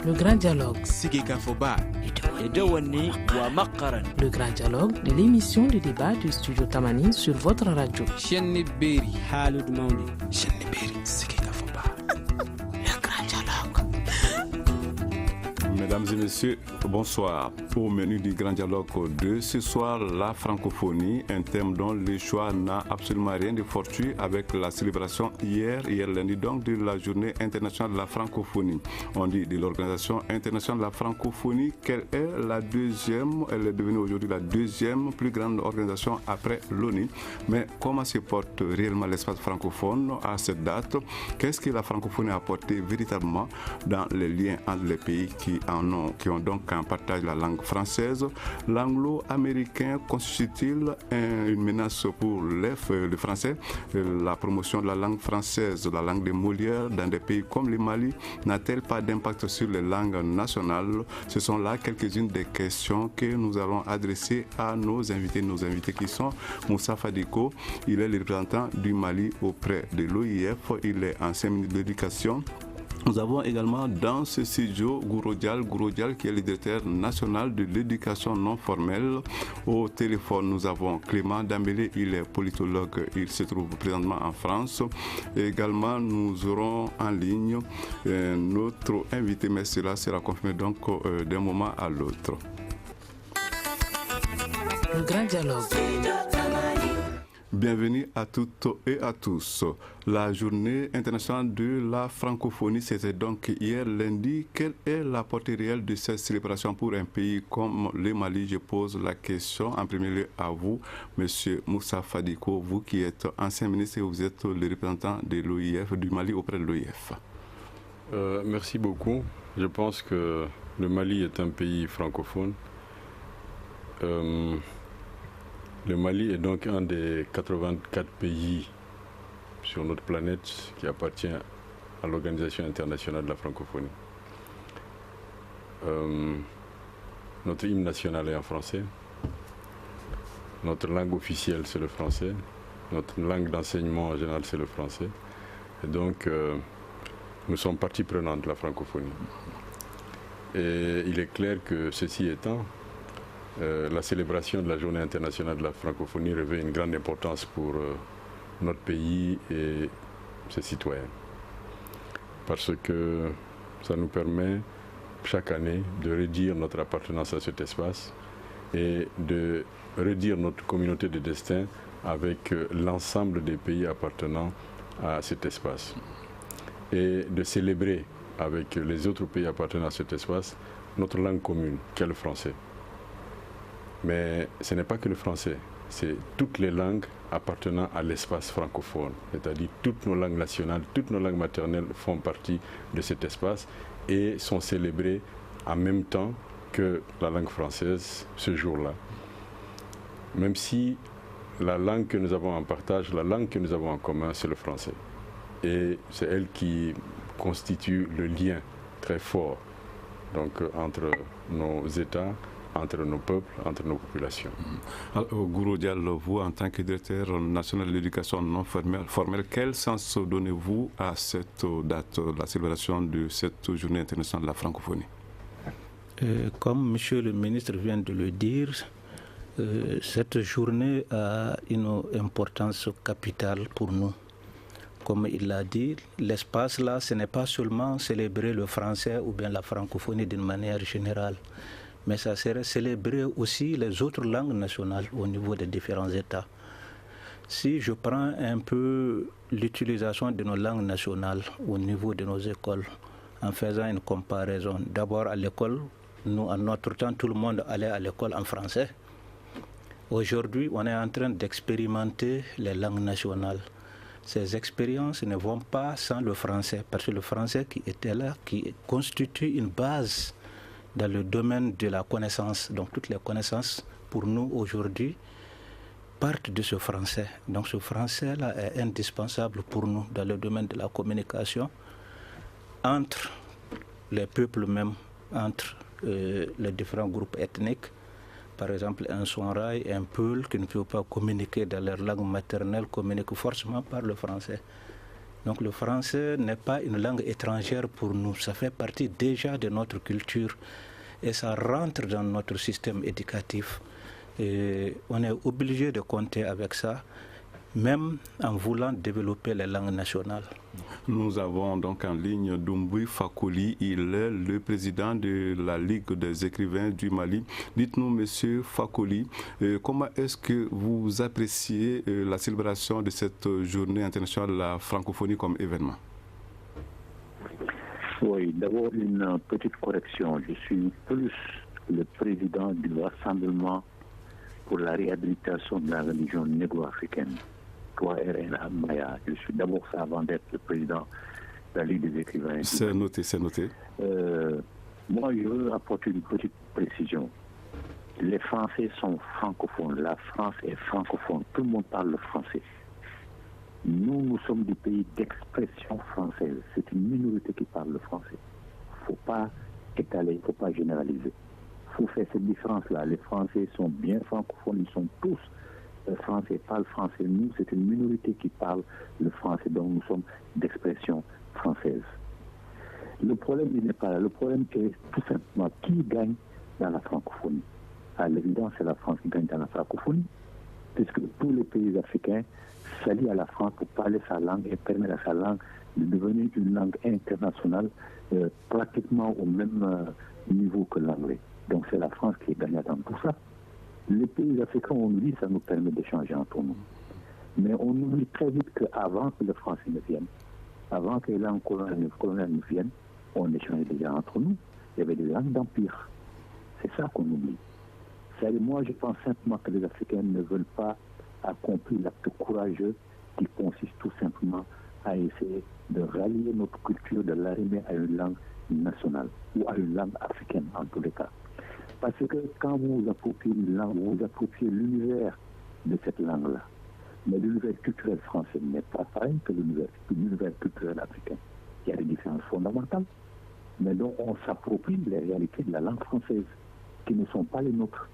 Le grand dialogue. Le grand dialogue de l'émission de débat du studio Tamani sur votre radio. Le grand dialogue. Mesdames et messieurs, bonsoir. Au menu du Grand Dialogue de ce soir, la francophonie, un thème dont le choix n'a absolument rien de fortuit avec la célébration hier lundi donc, de la journée internationale de la francophonie. On dit de l'Organisation internationale de la francophonie qu'elle est la deuxième, elle est devenue aujourd'hui la deuxième plus grande organisation après l'ONU. Mais comment se porte réellement l'espace francophone à cette date? Qu'est-ce que la francophonie a apporté véritablement dans les liens entre les pays qui ont donc en partage la langue française? L'anglo-américain constitue-t-il une menace pour le français? La promotion de la langue française, la langue de Molière dans des pays comme le Mali, n'a-t-elle pas d'impact sur les langues nationales? Ce sont là quelques-unes des questions que nous allons adresser à nos invités qui sont Moussa Fadiko, il est le représentant du Mali auprès de l'OIF, il est ancien ministre de l'Éducation. Nous avons également dans ce studio Gouro Dial qui est le directeur national de l'éducation non formelle. Au téléphone, nous avons Clément Dambélé, il est politologue, il se trouve présentement en France. Et également, nous aurons en ligne notre invité, mais cela sera confirmé donc d'un moment à l'autre. Le grand dialogue. Bienvenue à toutes et à tous. La journée internationale de la francophonie, c'était donc hier lundi. Quelle est la portée réelle de cette célébration pour un pays comme le Mali? Je pose la question en premier lieu à vous, Monsieur Moussa Fadiko, vous qui êtes ancien ministre et vous êtes le représentant de l'OIF, du Mali auprès de l'OIF. Merci beaucoup. Je pense que le Mali est un pays francophone. Le Mali est donc un des 84 pays sur notre planète qui appartient à l'Organisation internationale de la francophonie. Notre hymne national est en français. Notre langue officielle, c'est le français. Notre langue d'enseignement en général, c'est le français. Et donc, nous sommes partie prenante de la francophonie. Et il est clair que ceci étant, la célébration de la Journée internationale de la francophonie revêt une grande importance pour notre pays et ses citoyens. Parce que ça nous permet chaque année de redire notre appartenance à cet espace et de redire notre communauté de destin avec l'ensemble des pays appartenant à cet espace. Et de célébrer avec les autres pays appartenant à cet espace notre langue commune, qu'est le français. Mais ce n'est pas que le français, c'est toutes les langues appartenant à l'espace francophone. C'est-à-dire toutes nos langues nationales, toutes nos langues maternelles font partie de cet espace et sont célébrées en même temps que la langue française ce jour-là. Même si la langue que nous avons en partage, la langue que nous avons en commun, c'est le français. Et c'est elle qui constitue le lien très fort donc, entre nos États, entre nos peuples, entre nos populations. Gouro Dial, vous, en tant que directeur national de l'éducation non formelle, quel sens donnez-vous à cette date, la célébration de cette journée internationale de la francophonie? Comme Monsieur le ministre vient de le dire, cette journée a une importance capitale pour nous. Comme il l'a dit, l'espace là, ce n'est pas seulement célébrer le français ou bien la francophonie d'une manière générale, mais ça serait célébrer aussi les autres langues nationales au niveau des différents États. Si je prends un peu l'utilisation de nos langues nationales au niveau de nos écoles, en faisant une comparaison, d'abord à l'école, nous, en notre temps, tout le monde allait à l'école en français. Aujourd'hui, on est en train d'expérimenter les langues nationales. Ces expériences ne vont pas sans le français, parce que le français qui était là, qui constitue une base dans le domaine de la connaissance. Donc toutes les connaissances pour nous aujourd'hui partent de ce français. Donc ce français-là est indispensable pour nous dans le domaine de la communication entre les peuples même, entre les différents groupes ethniques. Par exemple, un Songhai, un Peul qui ne peut pas communiquer dans leur langue maternelle communique forcément par le français. Donc le français n'est pas une langue étrangère pour nous, ça fait partie déjà de notre culture et ça rentre dans notre système éducatif. Et on est obligé de compter avec ça, même en voulant développer les langues nationales. Nous avons donc en ligne Doumbouya Fakoli, il est le président de la Ligue des écrivains du Mali. Dites-nous, monsieur Fakoli, comment est-ce que vous appréciez la célébration de cette journée internationale de la francophonie comme événement? Oui, d'abord une petite correction. Je suis plus le président du Rassemblement pour la réhabilitation de la religion négro-africaine. Je suis d'abord ça avant d'être le président de la Ligue des écrivains. C'est noté, c'est noté. Moi, je veux apporter une petite précision. Les Français sont francophones. La France est francophone. Tout le monde parle le français. Nous sommes des pays d'expression française. C'est une minorité qui parle le français. Il ne faut pas étaler, il ne faut pas généraliser. Il faut faire cette différence-là. Les Français sont bien francophones, ils sont tous français, parlent français. Nous, c'est une minorité qui parle le français, donc nous sommes d'expression française. Le problème, il n'est pas là. Le problème est tout simplement qui gagne dans la francophonie. À l'évidence, c'est la France qui gagne dans la francophonie, puisque tous les pays africains s'allient à la France pour parler sa langue et permettre à sa langue de devenir une langue internationale pratiquement au même niveau que l'anglais. Donc c'est la France qui est gagnante dans tout ça. Les pays africains, on nous dit que ça nous permet d'échanger entre nous. Mais on oublie très vite qu'avant que le français ne vienne, avant que les langues coloniales ne viennent, on échangeait déjà entre nous. Il y avait des langues d'empire. C'est ça qu'on oublie. C'est-à-dire, moi, je pense simplement que les Africains ne veulent pas accomplir l'acte courageux qui consiste tout simplement à essayer de rallier notre culture, de l'arrimer à une langue nationale ou à une langue africaine en tous les cas. Parce que quand vous vous appropriez une langue, vous vous appropriez l'univers de cette langue-là. Mais l'univers culturel français n'est pas pareil que l'univers culturel africain. Il y a des différences fondamentales. Mais donc on s'approprie les réalités de la langue française qui ne sont pas les nôtres.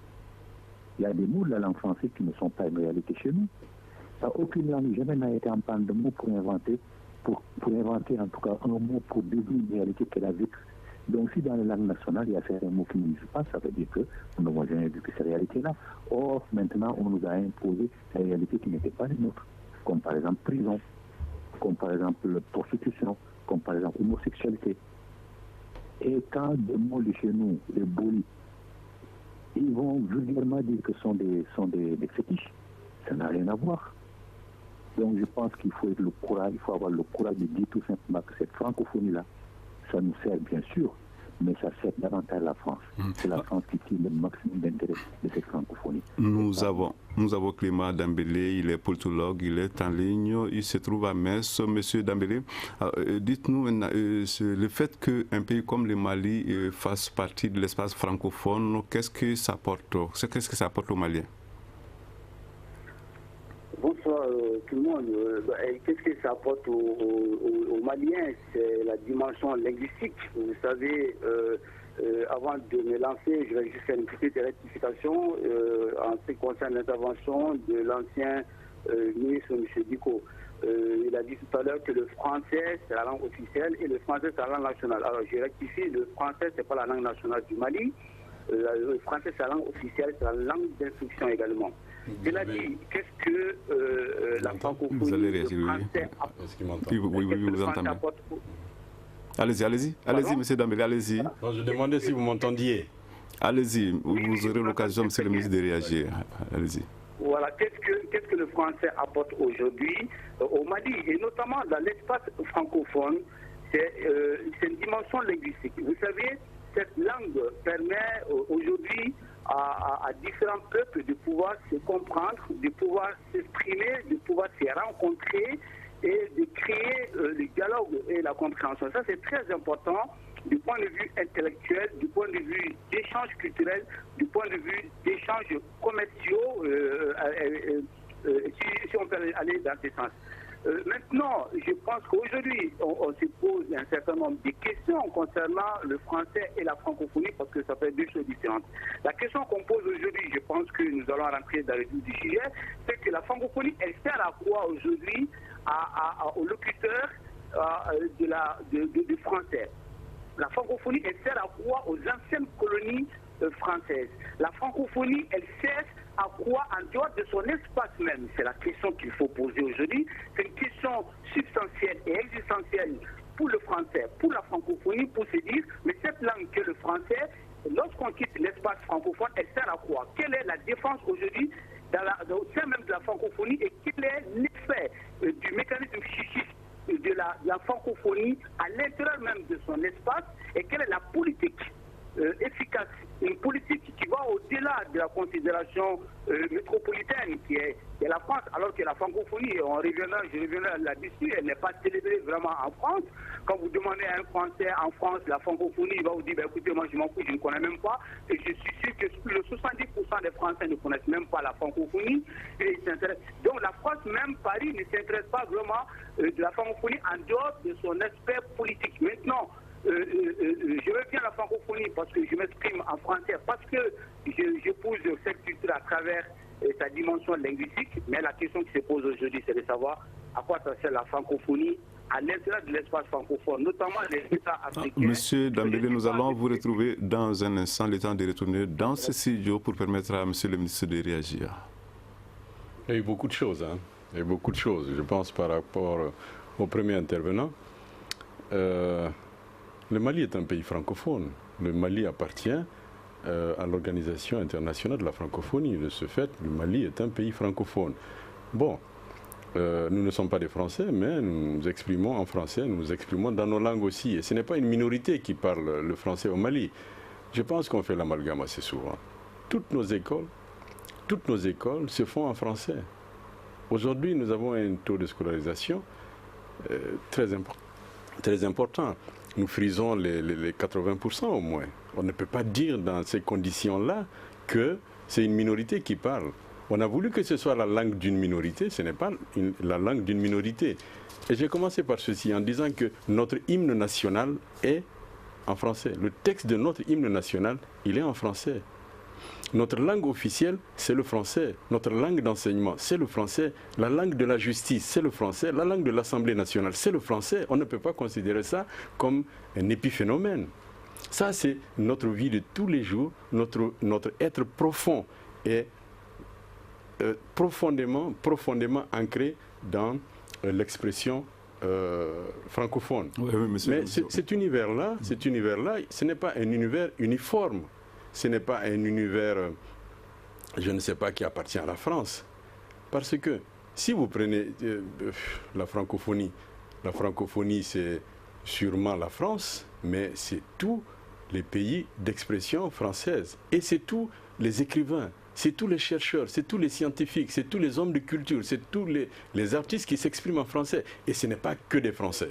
Il y a des mots de la langue française qui ne sont pas une réalité chez nous. Aucune langue jamais n'a été en panne de mots pour inventer en tout cas un mot pour désigner une réalité qu'elle a vécue. Donc si dans les langues nationales, il y a certains mots qui n'existent pas, ça veut dire que nous n'avons jamais vécu ces réalités-là. Or, maintenant, on nous a imposé des réalités qui n'étaient pas les nôtres, comme par exemple prison, comme par exemple prostitution, comme par exemple homosexualité. Et quand des mots de chez nous, les bolis, ils vont vulgairement dire que ce sont des fétiches, ça n'a rien à voir. Donc je pense qu'il faut avoir le courage de dire tout simplement que cette francophonie-là, ça nous sert bien sûr, mais ça sert davantage la France. C'est la France qui tire le maximum d'intérêt de cette francophonie. Nous avons Clément Dambélé, il est politologue, il est en ligne, il se trouve à Metz. Monsieur Dambélé, dites-nous, le fait qu'un pays comme le Mali fasse partie de l'espace francophone, qu'est-ce que ça apporte aux Maliens? Bonsoir tout le monde. Qu'est-ce que ça apporte aux Maliens? C'est la dimension linguistique. Vous savez, avant de me lancer, je vais juste faire une petite rectification en ce qui concerne l'intervention de l'ancien ministre M. Diko. Il a dit tout à l'heure que le français c'est la langue officielle et le français c'est la langue nationale. Alors je rectifie, le français c'est pas la langue nationale du Mali. Le français c'est la langue officielle, c'est la langue d'instruction également. Cela dit, qu'est-ce que la francophonie, vous allez réagir, le français oui, vous entendez. Allez-y, monsieur Dambélé, allez-y. Non, je demandais si vous m'entendiez. Allez-y, vous aurez l'occasion, monsieur le ministre, de réagir. Allez-y. Voilà, qu'est-ce que le français apporte aujourd'hui au Mali, et notamment dans l'espace francophone, c'est une dimension linguistique. Vous savez, cette langue permet aujourd'hui à différents peuples de pouvoir se comprendre, de pouvoir s'exprimer, de pouvoir se rencontrer et de créer le dialogue et la compréhension. Ça, c'est très important du point de vue intellectuel, du point de vue d'échange culturel, du point de vue d'échanges commerciaux, si on peut aller dans ce sens. Maintenant, je pense qu'aujourd'hui, on se pose un certain nombre de questions concernant le français et la francophonie parce que ça fait deux choses différentes. La question qu'on pose aujourd'hui, je pense que nous allons rentrer dans le vif du sujet, c'est que la francophonie, elle sert à quoi aujourd'hui aux locuteurs du français. La francophonie, elle sert à quoi? Aux anciennes colonies françaises. La francophonie, elle sert à quoi en dehors de son espace même? C'est la question qu'il faut poser aujourd'hui. C'est une question substantielle et existentielle pour le français, pour la francophonie, pour se dire, mais cette langue que le français, lorsqu'on quitte l'espace francophone, elle sert à quoi? Quelle est la défense aujourd'hui au sein même de la francophonie et quel est l'effet du mécanisme psychique de la francophonie à l'intérieur même de son espace et quelle est la politique efficace, une politique qui va au-delà de la considération métropolitaine qui est la France, alors que la francophonie, je reviendrai là-dessus, elle n'est pas célébrée vraiment en France. Quand vous demandez à un Français en France la francophonie, il va vous dire, écoutez, moi je m'en fous, je ne connais même pas, et je suis sûr que plus de 70% des Français ne connaissent même pas la francophonie, et ils s'intéressent. Donc la France, même Paris, ne s'intéresse pas vraiment de la francophonie en dehors de son aspect politique. Maintenant, je veux bien la francophonie parce que je m'exprime en français, parce que je pose cette culture à travers sa dimension linguistique, mais la question qui se pose aujourd'hui, c'est de savoir à quoi ça sert la francophonie à l'intérieur de l'espace francophone, notamment les États africains. Monsieur Dambélé, nous allons vous retrouver dans un instant, le temps de retourner dans ce studio pour permettre à monsieur le ministre de réagir. Il y a eu beaucoup de choses, hein. Il y a eu beaucoup de choses, je pense, par rapport au premier intervenant. Le Mali est un pays francophone. Le Mali appartient à l'Organisation internationale de la francophonie. De ce fait, le Mali est un pays francophone. Bon, nous ne sommes pas des Français, mais nous nous exprimons en français, nous nous exprimons dans nos langues aussi. Et ce n'est pas une minorité qui parle le français au Mali. Je pense qu'on fait l'amalgame assez souvent. Toutes nos écoles se font en français. Aujourd'hui, nous avons un taux de scolarisation très important. Nous frisons les 80% au moins. On ne peut pas dire dans ces conditions-là que c'est une minorité qui parle. On a voulu que ce soit la langue d'une minorité, ce n'est pas la langue d'une minorité. Et j'ai commencé par ceci en disant que notre hymne national est en français. Le texte de notre hymne national, il est en français. Notre langue officielle, c'est le français. Notre langue d'enseignement, c'est le français. La langue de la justice, c'est le français. La langue de l'Assemblée nationale, c'est le français. On ne peut pas considérer ça comme un épiphénomène. Ça, c'est notre vie de tous les jours. Notre être profond est profondément ancré dans l'expression francophone. Oui, mais cet univers-là, ce n'est pas un univers uniforme. Ce n'est pas un univers, je ne sais pas, qui appartient à la France. Parce que si vous prenez la francophonie c'est sûrement la France, mais c'est tous les pays d'expression française. Et c'est tous les écrivains, c'est tous les chercheurs, c'est tous les scientifiques, c'est tous les hommes de culture, c'est tous les artistes qui s'expriment en français. Et ce n'est pas que des Français.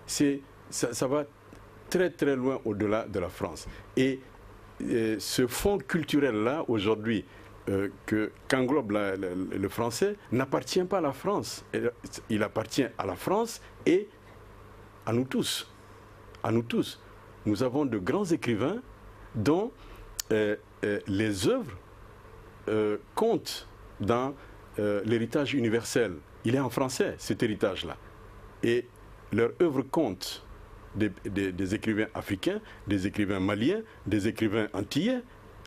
Ça va très très loin au-delà de la France. Et ce fonds culturel-là, aujourd'hui, qu'englobe le français, n'appartient pas à la France. Il appartient à la France et à nous tous. À nous tous. Nous avons de grands écrivains dont les œuvres comptent dans l'héritage universel. Il est en français, cet héritage-là. Et leur œuvre compte. Des écrivains africains, des écrivains maliens, des écrivains antillais.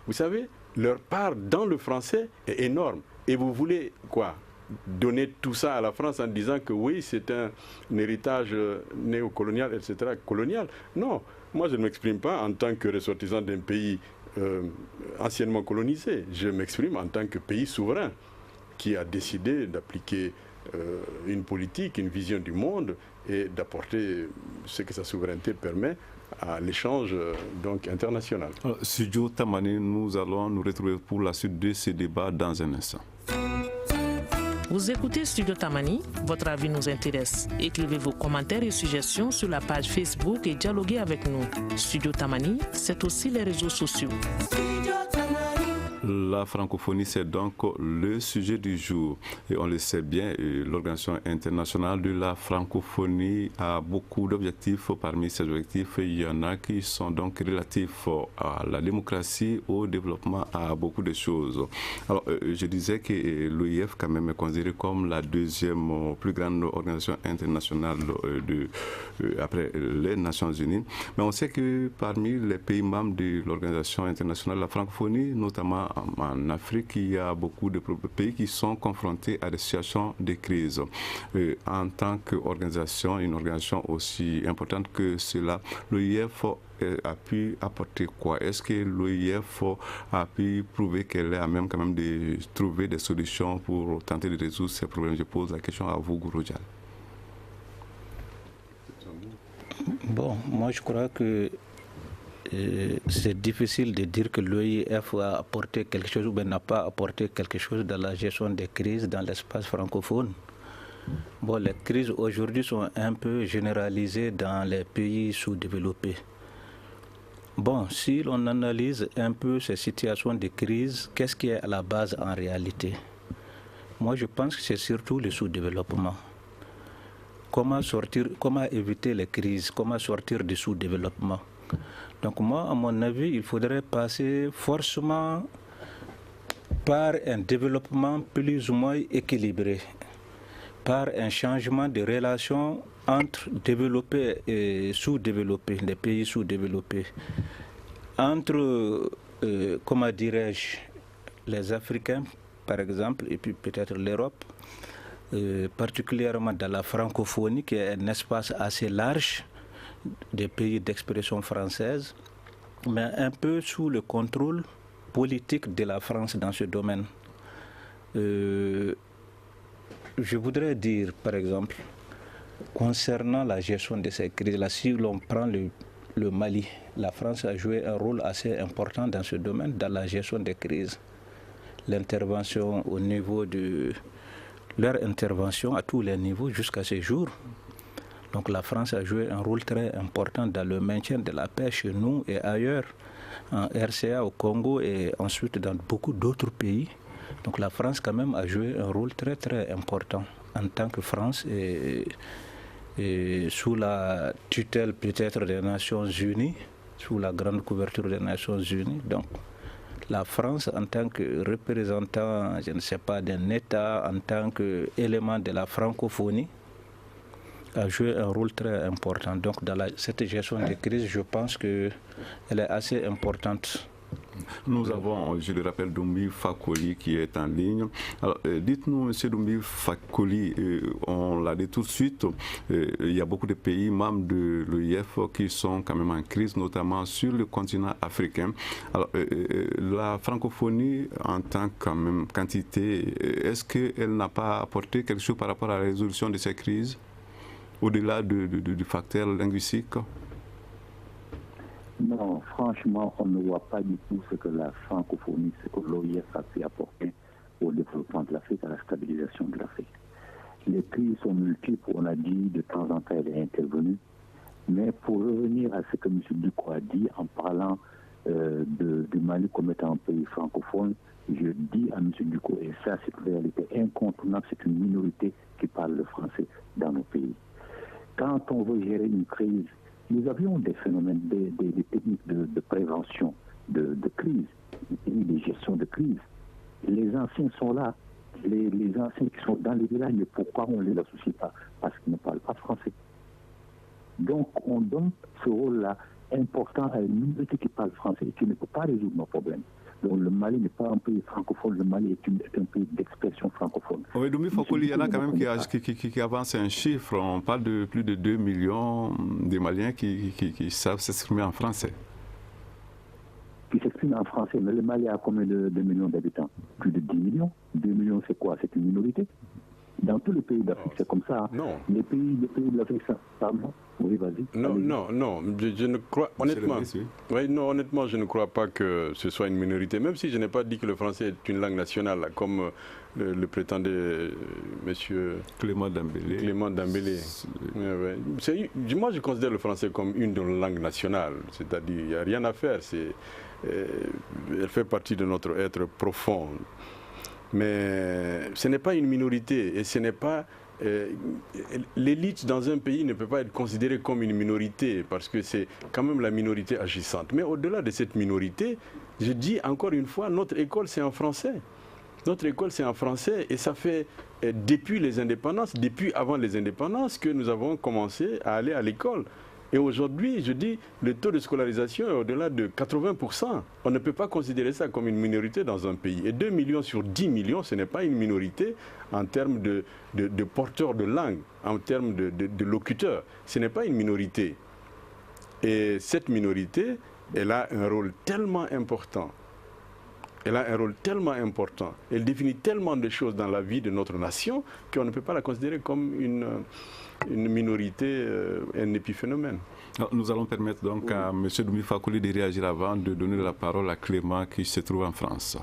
Vous savez, leur part dans le français est énorme. Et vous voulez quoi? Donner tout ça à la France en disant que oui, c'est un héritage néocolonial, etc., colonial. Non, moi je ne m'exprime pas en tant que ressortissant d'un pays anciennement colonisé. Je m'exprime en tant que pays souverain qui a décidé d'appliquer une politique, une vision du monde et d'apporter ce que sa souveraineté permet à l'échange donc international. Studio Tamani, nous allons nous retrouver pour la suite de ce débat dans un instant. Vous écoutez Studio Tamani, votre avis nous intéresse. Écrivez vos commentaires et suggestions sur la page Facebook et dialoguez avec nous. Studio Tamani, c'est aussi les réseaux sociaux. La francophonie, c'est donc le sujet du jour. Et on le sait bien, l'Organisation internationale de la francophonie a beaucoup d'objectifs. Parmi ces objectifs, il y en a qui sont donc relatifs à la démocratie, au développement, à beaucoup de choses. Alors, je disais que l'OIF, quand même, est considéré comme la deuxième plus grande organisation internationale après les Nations Unies. Mais on sait que parmi les pays membres de l'Organisation internationale de la francophonie, notamment en Afrique, il y a beaucoup de pays qui sont confrontés à des situations de crise. En tant qu'organisation, une organisation aussi importante que cela, l'OIF a pu apporter quoi? Est-ce que l'OIF a pu prouver qu'elle est à même quand même de trouver des solutions pour tenter de résoudre ces problèmes? Je pose la question à vous, Guru Dial. Bon, moi je crois que c'est difficile de dire que l'OIF a apporté quelque chose ou n'a pas apporté quelque chose dans la gestion des crises dans l'espace francophone. Bon, les crises aujourd'hui sont un peu généralisées dans les pays sous-développés. Bon, si l'on analyse un peu ces situations de crise, qu'est-ce qui est à la base en réalité? Moi, je pense que c'est surtout le sous-développement. Comment éviter les crises? Comment sortir du sous-développement? Donc moi, à mon avis, il faudrait passer forcément par un développement plus ou moins équilibré, par un changement de relations entre développés et sous-développés, les pays sous-développés, entre, comment dirais-je, les Africains, par exemple, et puis peut-être l'Europe, particulièrement dans la francophonie, qui est un espace assez large, des pays d'expression française, mais un peu sous le contrôle politique de la France dans ce domaine. Je voudrais dire, par exemple, concernant la gestion de ces crises-là, si l'on prend le Mali, la France a joué un rôle assez important dans ce domaine, dans la gestion des crises. L'intervention au niveau de leur intervention à tous les niveaux jusqu'à ce jour. Donc la France a joué un rôle très important dans le maintien de la paix chez nous et ailleurs, en RCA, au Congo et ensuite dans beaucoup d'autres pays. Donc la France quand même a joué un rôle très très important en tant que France et sous la tutelle peut-être des Nations Unies, sous la grande couverture des Nations Unies. Donc la France en tant que représentant, je ne sais pas, d'un État, en tant qu'élément de la francophonie, a joué un rôle très important. Donc dans cette gestion de crise, je pense qu'elle est assez importante. Nous avons, je le rappelle, Doumbi Fakoli qui est en ligne. Alors, dites-nous, M. Doumbi Fakoli, on l'a dit tout de suite, il y a beaucoup de pays membres de l'OIF qui sont quand même en crise, notamment sur le continent africain. Alors, la francophonie, en tant que même quantité, est-ce qu'elle n'a pas apporté quelque chose par rapport à la résolution de ces crises, au-delà du facteur linguistique? Non, franchement, on ne voit pas du tout ce que la francophonie, ce que l'OIF a pu apporter au développement de l'Afrique, à la stabilisation de l'Afrique. Les crises sont multiples, on a dit, de temps en temps elle est intervenue. Mais pour revenir à ce que M. Ducrot a dit en parlant du Mali comme étant un pays francophone, je dis à M. Ducrot, et ça c'est une réalité incontournable, c'est une minorité qui parle le français dans nos pays. Quand on veut gérer une crise, nous avions des phénomènes, des techniques de prévention de crise, des techniques de gestion de crise. Les anciens sont là, les anciens qui sont dans les villages, mais pourquoi on ne les associe pas? Parce qu'ils ne parlent pas français. Donc on donne ce rôle-là important à une minorité qui parle français et qui ne peut pas résoudre nos problèmes. Donc le Mali n'est pas un pays francophone, le Mali est un pays d'expression francophone. Oui, Doumbi Fakoli, il y en a quand même qui avancent un chiffre. On parle de plus de 2 millions de Maliens qui savent s'exprimer en français. Qui s'expriment en français, mais le Mali a combien de millions d'habitants? Plus de 10 millions. 2 millions, c'est quoi? C'est une minorité. Dans tous les pays d'Afrique, c'est comme ça. Non. Les pays de l'Afrique, ça parle. Oui, vas-y. Non, je ne crois, honnêtement, honnêtement, je ne crois pas que ce soit une minorité, même si je n'ai pas dit que le français est une langue nationale, comme le prétendait M. Clément Dambélé. Moi, je considère le français comme une de nos langues nationales, c'est-à-dire il n'y a rien à faire. elle fait partie de notre être profond. Mais ce n'est pas une minorité et ce n'est pas... l'élite dans un pays ne peut pas être considérée comme une minorité parce que c'est quand même la minorité agissante. Mais au-delà de cette minorité, je dis encore une fois, notre école c'est en français. Notre école c'est en français et ça fait depuis les indépendances, depuis avant les indépendances que nous avons commencé à aller à l'école. Et aujourd'hui, je dis, le taux de scolarisation est au-delà de 80%. On ne peut pas considérer ça comme une minorité dans un pays. Et 2 millions sur 10 millions, ce n'est pas une minorité en termes de porteurs de langue, en termes de locuteurs. Ce n'est pas une minorité. Et cette minorité, elle a un rôle tellement important. Elle a un rôle tellement important. Elle définit tellement de choses dans la vie de notre nation qu'on ne peut pas la considérer comme une minorité, un épiphénomène. Alors, nous allons permettre donc à M. Doumi Fakoly de réagir avant de donner la parole à Clément qui se trouve en France.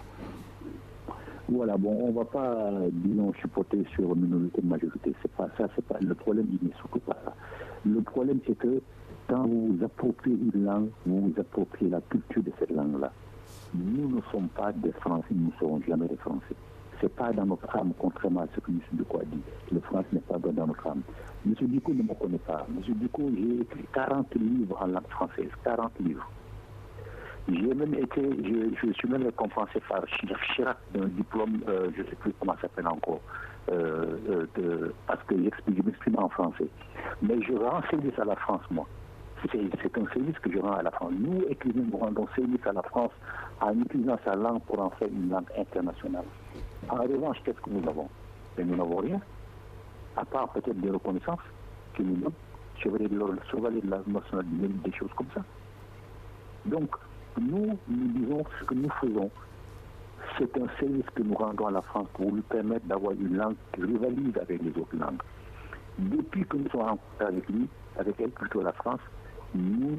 Voilà, bon, on ne va pas, disons, chipoter sur minorité majorité. C'est pas ça, c'est pas le problème, il n'est surtout pas ça. Le problème, c'est que quand vous vous appropriez une langue, vous vous appropriez la culture de cette langue-là. Nous ne sommes pas des Français, nous ne serons jamais des Français. Ce n'est pas dans notre âme, contrairement à ce que M. Diko a dit. Le français n'est pas dans notre âme. M. Diko ne me connaît pas. M. Diko, j'ai écrit 40 livres en langue française, 40 livres. J'ai même été, je suis même récompensé par Chirac d'un diplôme, je ne sais plus comment ça s'appelle encore, parce que je m'exprime en français. Mais je rends service à la France, moi. C'est un service que je rends à la France. Nous, écrivains, nous rendons service à la France en utilisant sa langue pour en faire une langue internationale. En revanche, qu'est-ce que nous avons? Mais nous n'avons rien, à part peut-être des reconnaissances que nous donnons, chevalier de la nationale du mérite, des choses comme ça. Donc, nous disons ce que nous faisons, c'est un service que nous rendons à la France pour lui permettre d'avoir une langue qui rivalise avec les autres langues. Depuis que nous sommes rencontrés avec lui, avec elle, plutôt la France, nous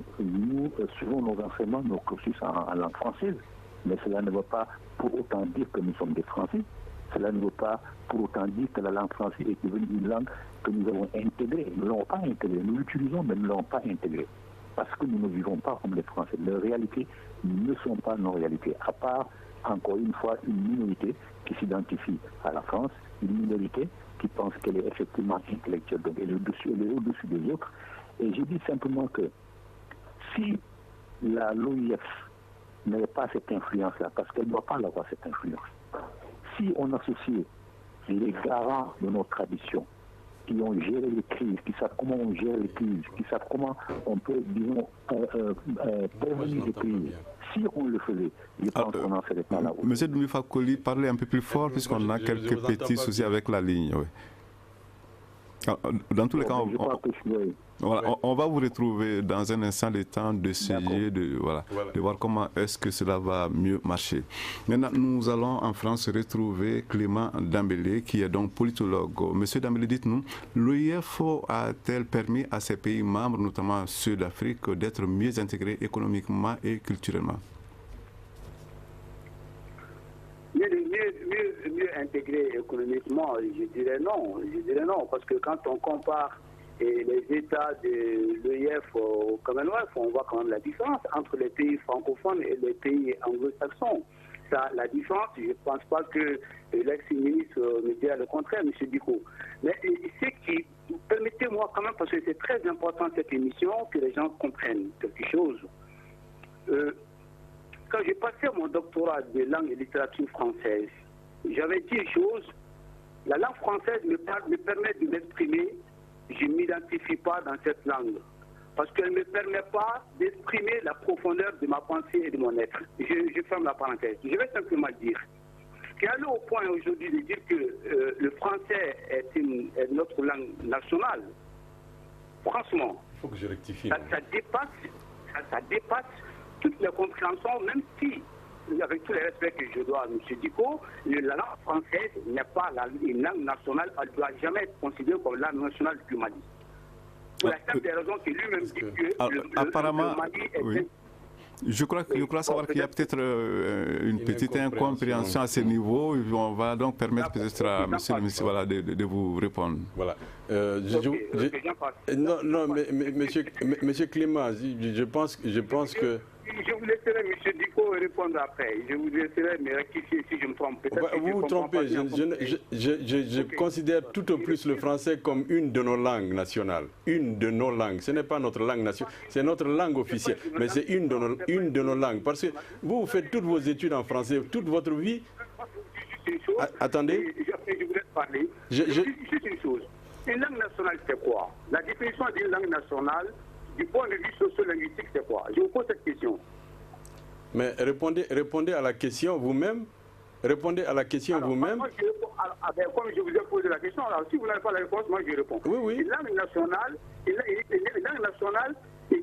suivons nos enseignements, nos cursus en langue française, mais cela ne veut pas pour autant dire que nous sommes des Français. Cela ne veut pas pour autant dire que la langue française est devenue une langue que nous avons intégrée. Nous ne l'avons pas intégrée. Nous l'utilisons, mais nous ne l'avons pas intégrée. Parce que nous ne vivons pas comme les Français. Leurs réalités ne sont pas nos réalités. À part, encore une fois, une minorité qui s'identifie à la France, une minorité qui pense qu'elle est effectivement intellectuelle, donc elle est au-dessus des autres. Et je dis simplement que si l'OIF n'avait pas cette influence-là, parce qu'elle ne doit pas avoir cette influence, si on associait les garants de nos traditions, qui ont géré les crises, qui savent comment on gère les crises, qui savent comment on peut, disons, prévenir les crises, si on le faisait, je pense qu'on n'en serait pas là. Monsieur Doumi Fakoly, parlez un peu plus fort puisqu'on a quelques petits soucis avec la ligne. Oui. Dans tous les cas, on va vous retrouver dans un instant le temps d'essayer de voir comment est-ce que cela va mieux marcher. Maintenant, nous allons en France retrouver Clément Dambélé, qui est donc politologue. Monsieur Dambélé, dites-nous, l'OIF a-t-elle permis à ces pays membres, notamment ceux d'Afrique, d'être mieux intégrés économiquement et culturellement? Mieux intégré économiquement, je dirais non, parce que quand on compare les États de l'OIF au Commonwealth, on voit quand même la différence entre les pays francophones et les pays anglo-saxons. La différence, je ne pense pas que l'ex-ministre me dira le contraire, M. Diko. Mais permettez-moi quand même, parce que c'est très important cette émission, que les gens comprennent quelque chose. Quand j'ai passé mon doctorat de langue et littérature française, j'avais dit une chose, la langue française me permet de m'exprimer, je ne m'identifie pas dans cette langue, parce qu'elle ne me permet pas d'exprimer la profondeur de ma pensée et de mon être. Je ferme la parenthèse. Je vais simplement dire qu'aller au point aujourd'hui de dire que le français est notre langue nationale, franchement, faut que je rectifie. Ça dépasse toutes les compréhensions, même si, avec tous les respects que je dois à M. Diko, la langue française n'est pas une langue nationale, elle ne doit jamais être considérée comme la langue nationale du Mali. Pour la simple raison que lui-même dit que apparemment, le Mali est... Oui. Je crois savoir qu'il y a peut-être une petite incompréhension à ce niveau. On va donc permettre peut-être à M. le ministre de vous répondre. Voilà. Non, mais monsieur Clément, je pense que Je vous laisserai M. Diko répondre après. Je vous laisserai me rectifier si je me trompe. Vous vous trompez. Je considère tout au plus le français comme une de nos langues nationales. Une de nos langues. Ce n'est pas notre langue nationale, c'est notre langue officielle. Mais c'est une de nos langues. Parce que vous faites toutes vos études en français, toute votre vie. Attendez. Je voulais parler. Juste une chose. Une langue nationale, c'est quoi? La définition d'une langue nationale, du point de vue socio-linguistique, c'est quoi? Je vous pose cette question. Mais répondez à la question vous-même. Répondez à la question vous-même. Moi, je réponds comme je vous ai posé la question. Alors, si vous n'avez pas la réponse, moi, je réponds. Oui. Une langue nationale est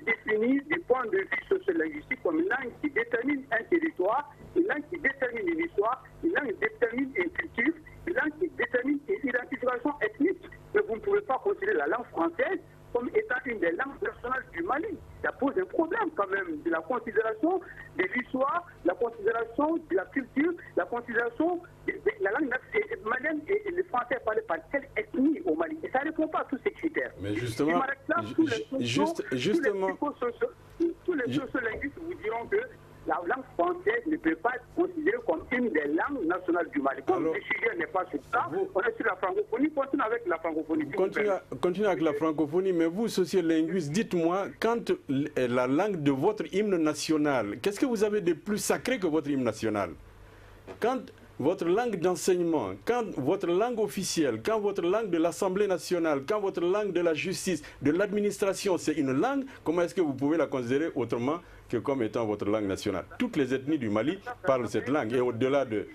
définie du point de vue socio-linguistique comme une langue qui détermine un territoire, une langue qui détermine une histoire, une langue qui détermine une culture, une langue qui détermine une identification ethnique. Mais vous ne pouvez pas considérer la langue française comme étant une des langues nationales du Mali. Ça pose un problème quand même de la considération de l'histoire, la considération de la culture, la considération de la langue malienne et le français parlé par quelle ethnie au Mali. Et ça ne répond pas à tous ces critères. Mais justement, tous les sociolinguistes vous diront que la langue française ne peut pas être considérée comme une des langues nationales du Mali. Comme le sujet n'est pas sur ça, on est sur la francophonie, continue avec la francophonie. Continuez avec la francophonie, mais vous, sociolinguistes, dites-moi, quand la langue de votre hymne national, qu'est-ce que vous avez de plus sacré que votre hymne national? Quand votre langue d'enseignement, quand votre langue officielle, quand votre langue de l'Assemblée nationale, quand votre langue de la justice, de l'administration, c'est une langue, comment est-ce que vous pouvez la considérer autrement que comme étant votre langue nationale? Toutes les ethnies du Mali parlent cette langue. Et au-delà de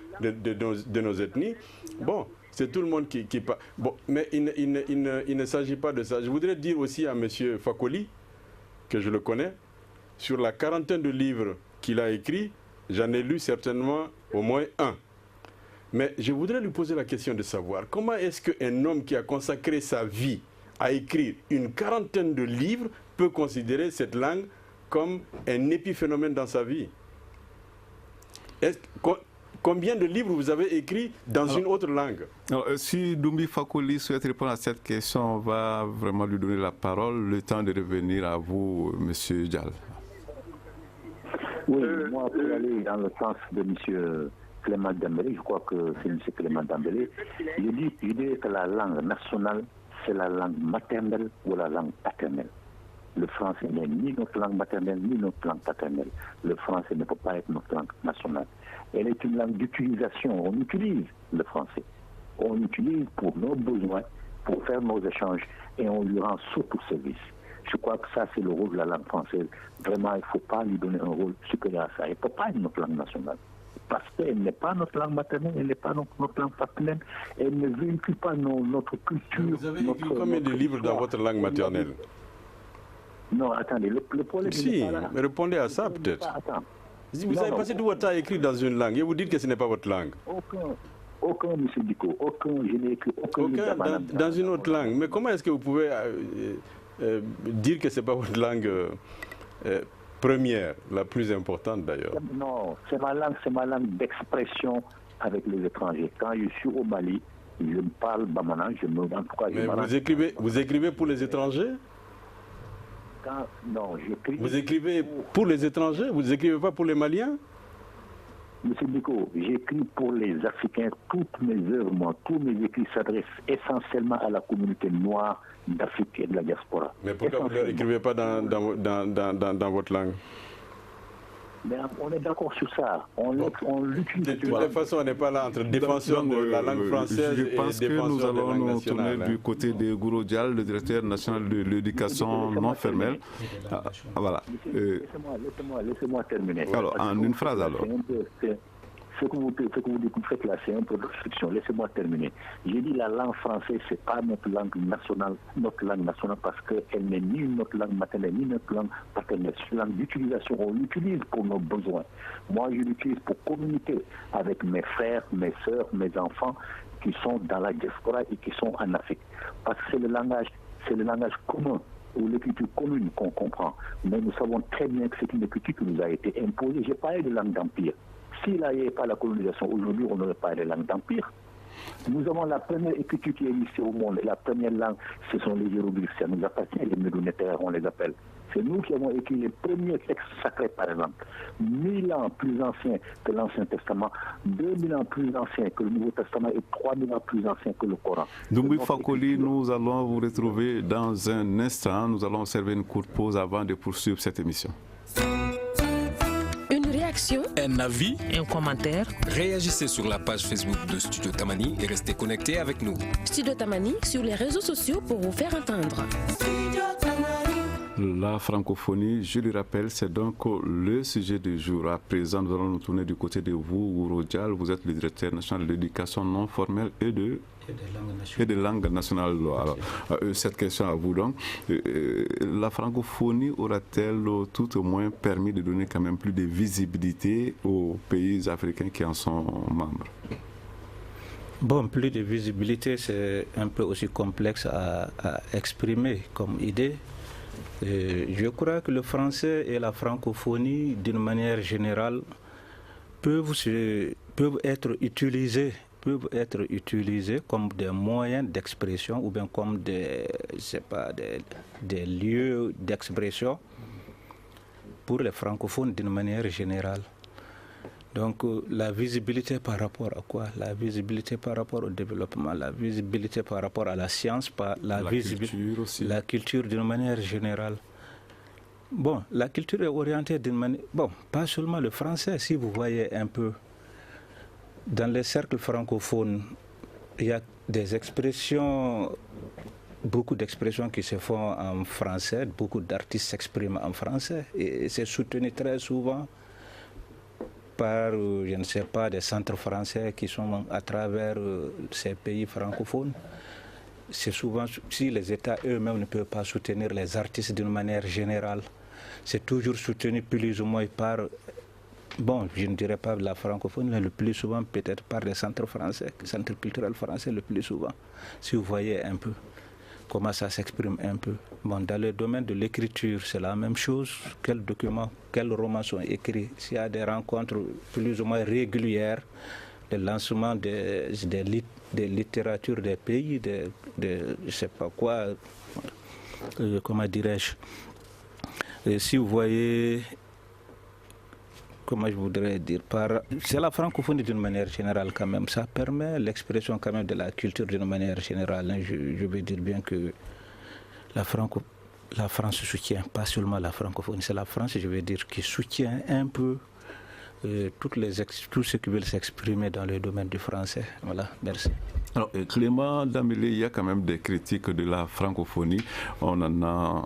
nos ethnies, bon, c'est tout le monde qui parle. Bon, mais il ne s'agit pas de ça. Je voudrais dire aussi à M. Fakoli, que je le connais, sur la quarantaine de livres qu'il a écrits, j'en ai lu certainement au moins un. Mais je voudrais lui poser la question de savoir comment est-ce qu'un homme qui a consacré sa vie à écrire une quarantaine de livres peut considérer cette langue comme un épiphénomène dans sa vie. Combien de livres vous avez écrits dans une autre langue? Alors, si Doumbi Fakoli souhaite répondre à cette question, on va vraiment lui donner la parole, le temps de revenir à vous, M. Dial. Oui, moi, pour aller dans le sens de M. Clément Dembélé, je crois que c'est M. Clément Dembélé, je dis que la langue nationale, c'est la langue maternelle ou la langue paternelle. Le français n'est ni notre langue maternelle, ni notre langue paternelle. Le français ne peut pas être notre langue nationale. Elle est une langue d'utilisation. On utilise le français. On l'utilise pour nos besoins, pour faire nos échanges, et on lui rend surtout service. Je crois que ça, c'est le rôle de la langue française. Vraiment, il ne faut pas lui donner un rôle supérieur à ça. Elle ne peut pas être notre langue nationale. Parce qu'elle n'est pas notre langue maternelle, elle n'est pas notre langue paternelle, elle ne véhicule pas notre culture. Vous avez écrit combien de livres dans votre langue maternelle? Non, attendez, le problème... Si, mais répondez à ça peut-être. Vous avez passé tout votre temps à écrire dans une langue et vous dites que ce n'est pas votre langue. Aucun, M. Diko, je n'ai écrit aucun dans une autre langue. Mais comment est-ce que vous pouvez dire que ce n'est pas votre langue première, la plus importante d'ailleurs? Non, c'est ma langue d'expression avec les étrangers. Quand je suis au Mali, je parle bamana, en tout cas... Mais vous écrivez pour les étrangers? Non, j'écris... Vous écrivez pour les étrangers? Vous n'écrivez pas pour les Maliens? Monsieur Diko, j'écris pour les Africains. Toutes mes œuvres, moi, tous mes écrits s'adressent essentiellement à la communauté noire d'Afrique et de la diaspora. Mais pourquoi vous ne l'écrivez pas dans votre langue? Mais on est d'accord sur ça. On l'utilise. De toutes les façons, on n'est pas là entre défenseurs de la langue française et défenseurs de la langue nationale. Je pense que nous allons nous tourner du côté de Gouro Dial, le directeur national de l'éducation non formelle. Voilà. Laissez-moi terminer. Alors, en une phrase alors. Ce que vous faites là, c'est un peu de restriction. Laissez-moi terminer. J'ai dit la langue française, ce n'est pas notre langue nationale parce qu'elle n'est ni notre langue maternelle, ni notre langue paternelle. C'est une langue d'utilisation. On l'utilise pour nos besoins. Moi, je l'utilise pour communiquer avec mes frères, mes sœurs, mes enfants qui sont dans la diaspora et qui sont en Afrique. Parce que c'est le langage commun ou l'écriture commune qu'on comprend. Mais nous savons très bien que c'est une écriture qui nous a été imposée. J'ai parlé de langue d'empire. S'il n'y avait pas la colonisation, aujourd'hui, on n'aurait pas de langue d'empire. Nous avons la première écriture qui est listée au monde, et la première langue, ce sont les hiéroglyphes. Ça nous appartient, les médonnétaires, on les appelle. C'est nous qui avons écrit les premiers textes sacrés, par exemple. 1000 ans plus anciens que l'Ancien Testament, 2000 ans plus anciens que le Nouveau Testament et 3000 ans plus anciens que le Coran. Doumbouya Fakoly, nous allons vous retrouver dans un instant. Nous allons observer une courte pause avant de poursuivre cette émission. Une réaction, un avis, un commentaire. Réagissez sur la page Facebook de Studio Tamani et restez connectés avec nous. Studio Tamani sur les réseaux sociaux pour vous faire entendre. La francophonie, je le rappelle, c'est donc le sujet du jour. À présent, nous allons nous tourner du côté de vous, Ouro Dial. Vous êtes le directeur national de l'éducation non formelle et des langues nationales. Alors, cette question à vous donc. La francophonie aura-t-elle tout au moins permis de donner quand même plus de visibilité aux pays africains qui en sont membres? Bon, plus de visibilité, c'est un peu aussi complexe à exprimer comme idée. Je crois que le français et la francophonie, d'une manière générale, peuvent être utilisés comme des moyens d'expression ou bien comme des lieux d'expression pour les francophones d'une manière générale. Donc la visibilité par rapport à quoi? La visibilité par rapport au développement, la visibilité par rapport à la science, la culture d'une manière générale. Bon, la culture est orientée d'une manière... Bon, pas seulement le français, si vous voyez un peu, dans les cercles francophones, il y a des expressions, beaucoup d'expressions qui se font en français, beaucoup d'artistes s'expriment en français, et c'est soutenu très souvent par, je ne sais pas, des centres français qui sont à travers ces pays francophones. C'est souvent, si les États eux-mêmes ne peuvent pas soutenir les artistes d'une manière générale, c'est toujours soutenu plus ou moins par, bon, je ne dirais pas la francophonie, mais le plus souvent peut-être par les centres français, les centres culturels français le plus souvent. Si vous voyez un peu comment ça s'exprime un peu. Bon, dans le domaine de l'écriture, c'est la même chose. Quels documents, quels romans sont écrits? S'il y a des rencontres plus ou moins régulières, le lancement des littératures des pays, je ne sais pas quoi, comment dirais-je. Si vous voyez, comment je voudrais dire, c'est la francophonie d'une manière générale quand même. Ça permet l'expression quand même de la culture d'une manière générale. Je veux dire bien que la France soutient, pas seulement la francophonie, c'est la France, je veux dire, qui soutient un peu tous ceux qui veulent s'exprimer dans le domaine du français. Voilà, merci. Alors, Clément Dambélé, il y a quand même des critiques de la francophonie. On en a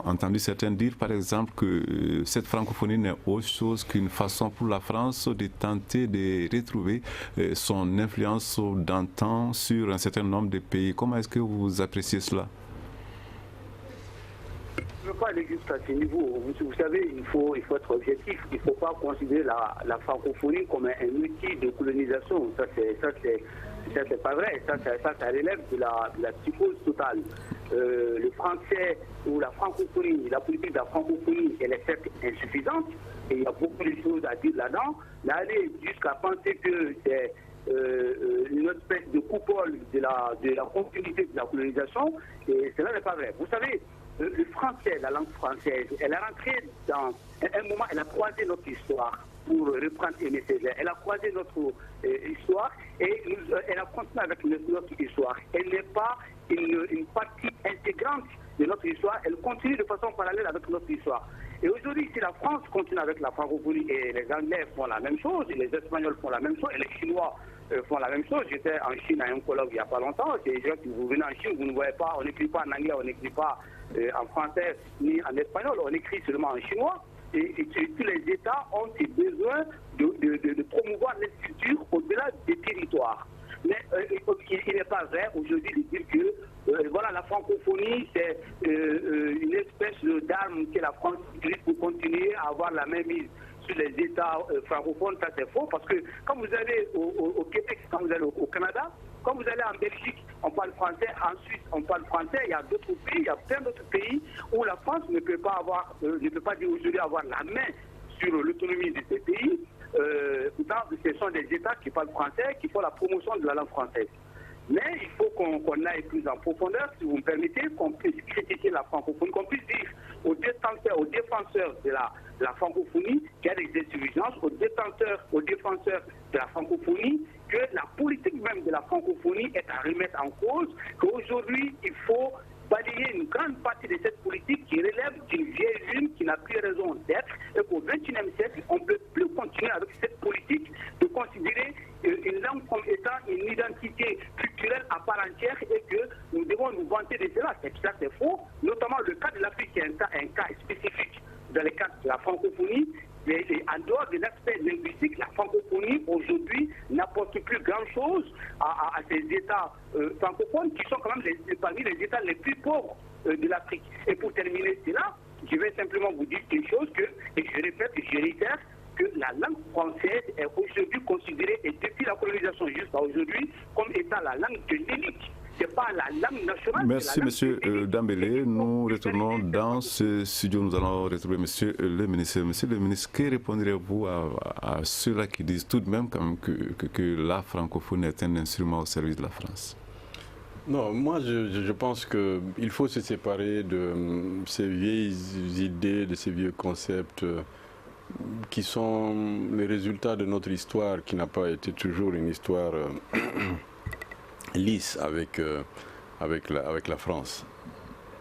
entendu certains dire, par exemple, que cette francophonie n'est autre chose qu'une façon pour la France de tenter de retrouver son influence d'antan sur un certain nombre de pays. Comment est-ce que vous appréciez cela? Je ne veux pas aller jusqu'à ce niveau. Vous savez, il faut être objectif. Il ne faut pas considérer la francophonie comme un outil de colonisation. Ça, c'est pas vrai. Ça relève de la psychose totale. Le français ou la francophonie, la politique de la francophonie, elle est certes insuffisante. Et il y a beaucoup de choses à dire là-dedans. Mais aller jusqu'à penser que c'est une espèce de coupole de la continuité de la colonisation, et cela n'est pas vrai. Vous savez, le français, la langue française, elle est rentrée dans un moment, elle a croisé notre histoire, pour reprendre Aimé Césaire. Elle a croisé notre histoire et elle a continué avec notre histoire. Elle n'est pas une partie intégrante de notre histoire, elle continue de façon parallèle avec notre histoire. Et aujourd'hui, si la France continue avec la francophonie et les Anglais font la même chose, les Espagnols font la même chose et les Chinois font la même chose. J'étais en Chine à un colloque il n'y a pas longtemps. C'est des gens qui vous venez en Chine, vous ne voyez pas, on n'écrit pas en anglais, on n'écrit pas en français ni en espagnol, on écrit seulement en chinois. Et tous les États ont besoin de promouvoir les cultures au-delà des territoires. Mais il n'est pas vrai aujourd'hui de dire que voilà, la francophonie, c'est une espèce d'arme que la France utilise pour continuer à avoir la même mise sur les États francophones. Ça, c'est faux, parce que quand vous allez au Québec, quand vous allez au Canada, quand vous allez en Belgique, on parle français, en Suisse, on parle français, il y a d'autres pays, il y a plein d'autres pays où la France ne peut pas dire aujourd'hui avoir la main sur l'autonomie de ces pays. ce sont des États qui parlent français, qui font la promotion de la langue française. Mais il faut qu'on aille plus en profondeur, si vous me permettez, qu'on puisse critiquer la francophonie, qu'on puisse dire aux défenseurs de la francophonie qu'il y a des insuffisances, aux défenseurs de la francophonie, que la politique même de la francophonie est à remettre en cause, qu'aujourd'hui il faut balayer une grande partie de cette politique qui relève d'une vieille lune qui n'a plus raison d'être, et qu'au XXIe siècle, on ne peut plus continuer avec cette politique de considérer une langue comme étant une identité culturelle à part entière et que nous devons nous vanter de cela. Ça, c'est faux. Notamment le cas de l'Afrique qui est un cas spécifique dans le cadre de la francophonie. Mais en dehors de l'aspect linguistique, la francophonie aujourd'hui n'apporte plus grand-chose à ces États francophones qui sont quand même parmi les États les plus pauvres de l'Afrique. Et pour terminer cela, je vais simplement vous dire une chose et je répète et je réitère, que la langue française est aujourd'hui considérée, et depuis la colonisation jusqu'à aujourd'hui, comme étant la langue de l'élite. C'est pas la langue nationale. Merci, monsieur Dambélé. Nous retournons dans ce studio. Nous allons retrouver monsieur le ministre. Monsieur le ministre, que répondrez-vous à ceux-là qui disent tout de même quand même que la francophonie est un instrument au service de la France? Non, moi je pense qu'il faut se séparer de ces vieilles idées, de ces vieux concepts qui sont les résultats de notre histoire, qui n'a pas été toujours une histoire lisse avec la France.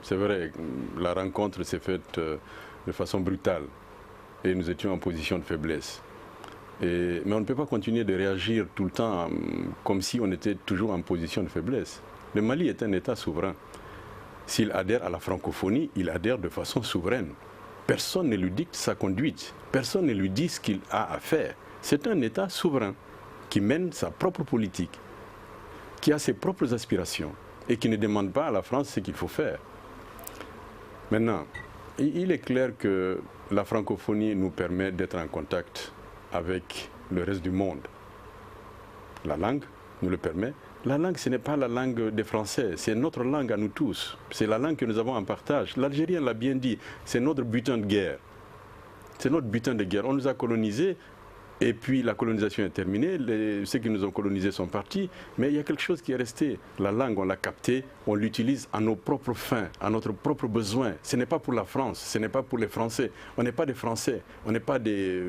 C'est vrai, la rencontre s'est faite de façon brutale et nous étions en position de faiblesse. Mais on ne peut pas continuer de réagir tout le temps comme si on était toujours en position de faiblesse. Le Mali est un État souverain. S'il adhère à la francophonie, il adhère de façon souveraine. Personne ne lui dicte sa conduite. Personne ne lui dit ce qu'il a à faire. C'est un État souverain qui mène sa propre politique, qui a ses propres aspirations et qui ne demande pas à la France ce qu'il faut faire. Maintenant, il est clair que la francophonie nous permet d'être en contact avec le reste du monde. La langue nous le permet. La langue, ce n'est pas la langue des Français, c'est notre langue à nous tous. C'est la langue que nous avons en partage. L'Algérien l'a bien dit, c'est notre butin de guerre. C'est notre butin de guerre. On nous a colonisés, et puis la colonisation est terminée, ceux qui nous ont colonisés sont partis, mais il y a quelque chose qui est resté. La langue, on l'a captée, on l'utilise à nos propres fins, à notre propre besoin. Ce n'est pas pour la France, ce n'est pas pour les Français. On n'est pas des Français, on n'est pas des...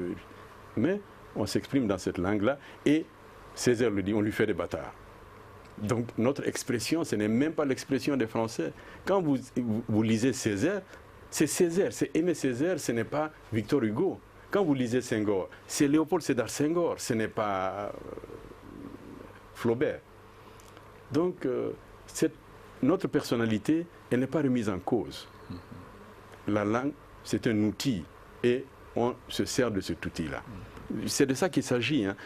Mais on s'exprime dans cette langue-là, et Césaire le dit, on lui fait des bâtards. Donc notre expression, ce n'est même pas l'expression des Français. Quand vous lisez Césaire, c'est Césaire, c'est Aimé Césaire, ce n'est pas Victor Hugo. Quand vous lisez Senghor, c'est Léopold Sédar Senghor, ce n'est pas Flaubert. Donc notre personnalité, elle n'est pas remise en cause. La langue, c'est un outil et on se sert de cet outil-là. C'est de ça qu'il s'agit. Hein.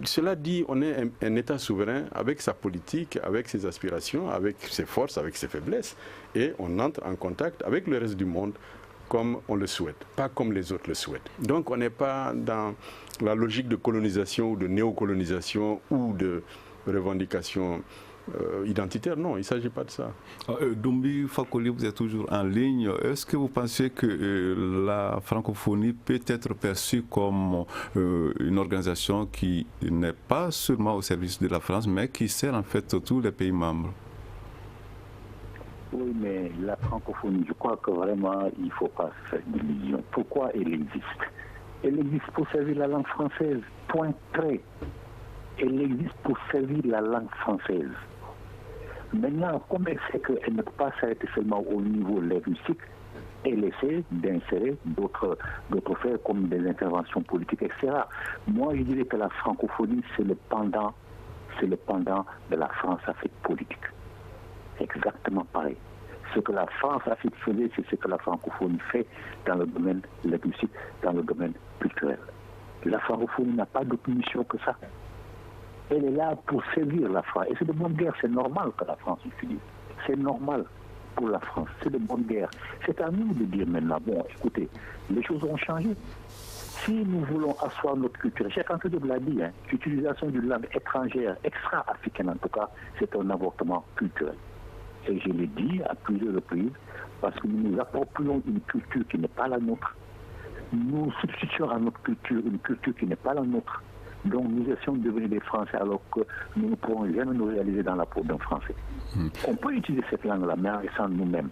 Cela dit, on est un État souverain avec sa politique, avec ses aspirations, avec ses forces, avec ses faiblesses, et on entre en contact avec le reste du monde comme on le souhaite, pas comme les autres le souhaitent. Donc on n'est pas dans la logique de colonisation ou de néocolonisation ou de revendication identitaire, non, il ne s'agit pas de ça. Doumbi Fakoli, vous êtes toujours en ligne. Est-ce que vous pensez que la francophonie peut être perçue comme une organisation qui n'est pas seulement au service de la France, mais qui sert en fait tous les pays membres? Oui, mais la francophonie, je crois que vraiment, il ne faut pas se faire d'illusions. Pourquoi elle existe? Elle existe pour servir la langue française, point trait. Elle existe pour servir la langue française. Maintenant, comme elle sait qu'elle ne peut pas s'arrêter seulement au niveau linguistique, elle essaie d'insérer d'autres faits comme des interventions politiques, etc. Moi, je dirais que la francophonie, c'est le pendant de la France-Afrique politique. Exactement pareil. Ce que la France-Afrique faisait, c'est ce que la francophonie fait dans le domaine linguistique, dans le domaine culturel. La francophonie n'a pas d'autre mission que ça. Elle est là pour servir la France. Et c'est de bonne guerre, c'est normal que la France utilise. C'est normal pour la France, c'est de bonne guerre. C'est à nous de dire maintenant, bon, écoutez, les choses ont changé. Si nous voulons asseoir notre culture, chacun l'a dit, hein, l'utilisation d'une langue étrangère, extra-africaine en tout cas, c'est un avortement culturel. Et je l'ai dit à plusieurs reprises, parce que nous nous approprions une culture qui n'est pas la nôtre. nous substituons à notre culture une culture qui n'est pas la nôtre. Donc nous essayons de devenir des Français alors que nous ne pourrons jamais nous réaliser dans la peau d'un Français. On peut utiliser cette langue-là, mais en restant nous-mêmes.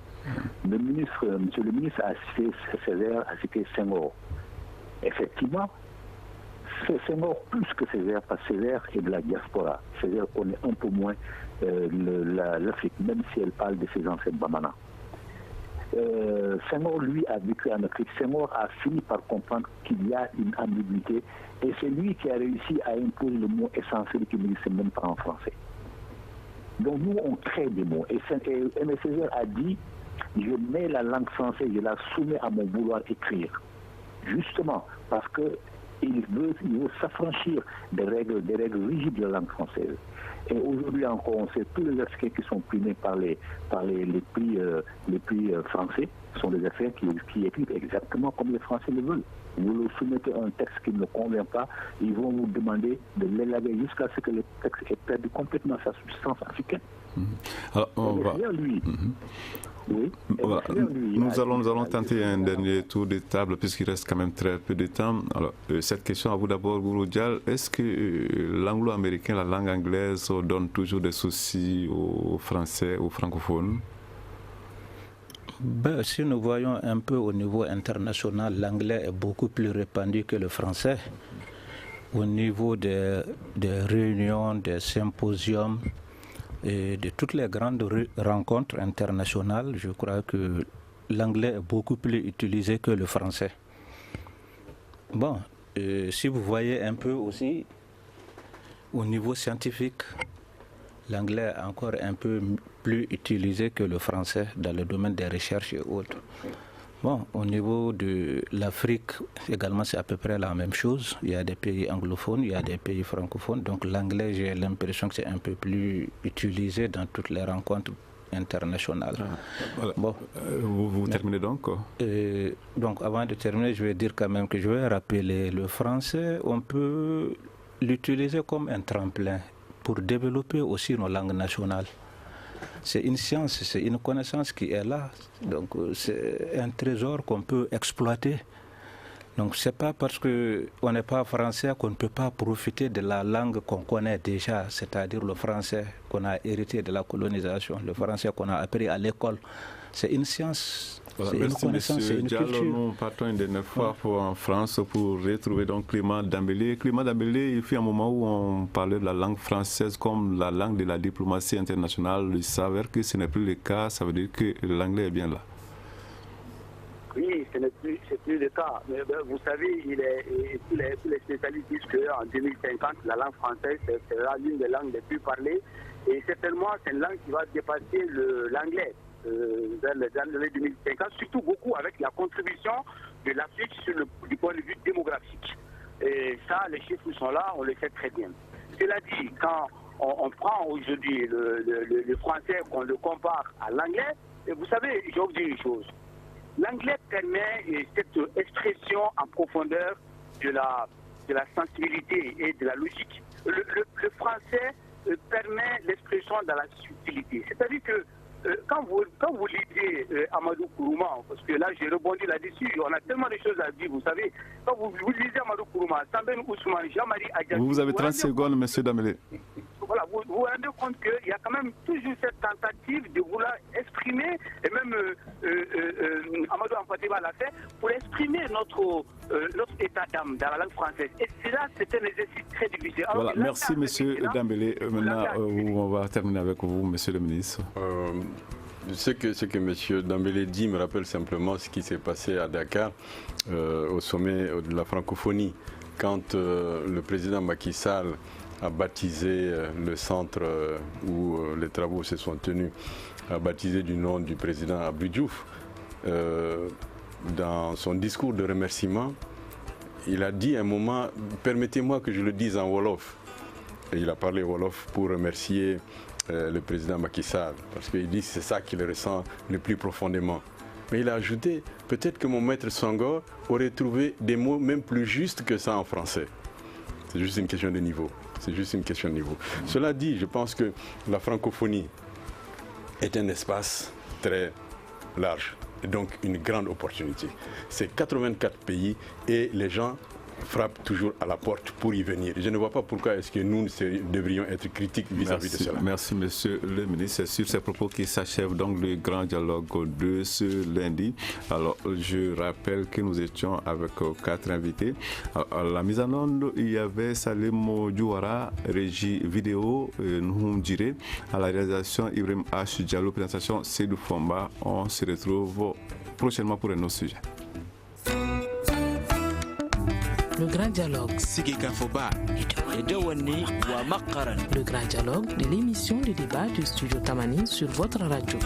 Monsieur le ministre a cité Césaire, a cité Senghor. Effectivement, c'est Senghor plus que Césaire, parce que Césaire est de la diaspora. Césaire connaît un peu moins l'Afrique, même si elle parle de ses ancêtres Bamana. Senghor, lui, a vécu en Afrique. Senghor a fini par comprendre qu'il y a une ambiguïté et c'est lui qui a réussi à imposer le mot essentiel qui n'existe même pas en français. Donc nous, on crée des mots. Et Aimé Césaire a dit, je mets la langue française, je la soumets à mon vouloir écrire. Justement, parce qu'il veut s'affranchir des règles rigides de la langue française. Et aujourd'hui encore, on sait tous les Africains qui sont primés par les prix français sont des Africains qui écrivent exactement comme les Français le veulent. Vous leur soumettez un texte qui ne convient pas, ils vont vous demander de l'élaguer jusqu'à ce que le texte ait perdu complètement sa substance africaine. Alors, on va... Oui. Voilà. Nous allons tenter un dernier tour de table puisqu'il reste quand même très peu de temps. Alors, cette question à vous d'abord, Gourou Dial. Est-ce que l'anglo-américain, la langue anglaise, donne toujours des soucis aux Français, aux francophones? Si nous voyons un peu au niveau international, l'anglais est beaucoup plus répandu que le français. Au niveau des réunions, des symposiums, et de toutes les grandes rencontres internationales, je crois que l'anglais est beaucoup plus utilisé que le français. Bon, si vous voyez un peu aussi, au niveau scientifique, l'anglais est encore un peu plus utilisé que le français dans le domaine des recherches et autres. Bon, au niveau de l'Afrique également, c'est à peu près la même chose. Il y a des pays anglophones, il y a des pays francophones. Donc l'anglais, j'ai l'impression que c'est un peu plus utilisé dans toutes les rencontres internationales. Voilà. Bon, vous terminez donc donc avant de terminer, je vais dire quand même que je vais rappeler le français. On peut l'utiliser comme un tremplin pour développer aussi nos langues nationales. C'est une science, c'est une connaissance qui est là. Donc c'est un trésor qu'on peut exploiter. Donc c'est pas parce qu'on n'est pas français qu'on ne peut pas profiter de la langue qu'on connaît déjà, c'est-à-dire le français qu'on a hérité de la colonisation, le français qu'on a appris à l'école. C'est une science, voilà, c'est une connaissance, c'est une culture. Nous partons une dernière fois en France pour retrouver donc Clément Dambélé. Clément Dambélé, il fut un moment où on parlait de la langue française comme la langue de la diplomatie internationale. Il s'avère que ce n'est plus le cas, ça veut dire que l'anglais est bien là. Oui, c'est plus le cas. Mais vous savez, tous les spécialistes disent qu'en 2050, la langue française sera l'une des langues les plus parlées. Et certainement, c'est une langue qui va dépasser l'anglais dans les années 2050, surtout beaucoup avec la contribution de l'Afrique du point de vue démographique. Et ça, les chiffres sont là, on le sait très bien. Cela dit, quand on prend aujourd'hui le français, qu'on le compare à l'anglais, vous savez, je vais vous dire une chose. L'anglais permet cette expression en profondeur de la sensibilité et de la logique. Le français permet l'expression dans la subtilité. C'est-à-dire que quand vous lisez Amadou Kourouma, parce que là j'ai rebondi là-dessus, on a tellement de choses à dire, vous savez, quand vous lisez Amadou Kourouma, Sambène Ousmane, Jean-Marie Adjani... Vous avez 30 secondes, M. Dambélé. Voilà, vous vous rendez compte qu'il y a quand même toujours cette tentative de vouloir exprimer, et même Amadou Ampateba l'a fait, pour exprimer notre état d'âme dans la langue française. Et cela, c'est un exercice très difficile. Alors, voilà, merci M. Dambélé. Maintenant, on va terminer avec vous, M. le ministre. Ce que M. Dambélé dit me rappelle simplement ce qui s'est passé à Dakar, au sommet de la francophonie, quand le président Macky Sall a baptisé le centre où les travaux se sont tenus, a baptisé du nom du président Abdou Diouf. Dans son discours de remerciement, il a dit un moment, permettez-moi que je le dise en Wolof, et il a parlé Wolof pour remercier le président Macky Sall, parce qu'il dit que c'est ça qu'il ressent le plus profondément. Mais il a ajouté, peut-être que mon maître Senghor aurait trouvé des mots même plus justes que ça en français. C'est juste une question de niveau. C'est juste une question de niveau. Cela dit, je pense que la francophonie est un espace très large. donc une grande opportunité. C'est 84 pays et les gens frappe toujours à la porte pour y venir. Je ne vois pas pourquoi est-ce que nous devrions être critiques vis-à-vis de cela. Merci, monsieur le ministre. C'est sur ces propos qui s'achève donc le grand dialogue de ce lundi. Alors, je rappelle que nous étions avec 4 invités. À la mise en onde, il y avait Salim Diouara, régie vidéo, Nouhoum Djiré, à la réalisation Ibrahim H. Diallo, présentation Seydou Fomba. On se retrouve prochainement pour un autre sujet. Le grand dialogue. Le grand dialogue de l'émission de débat du studio Tamani sur votre radio.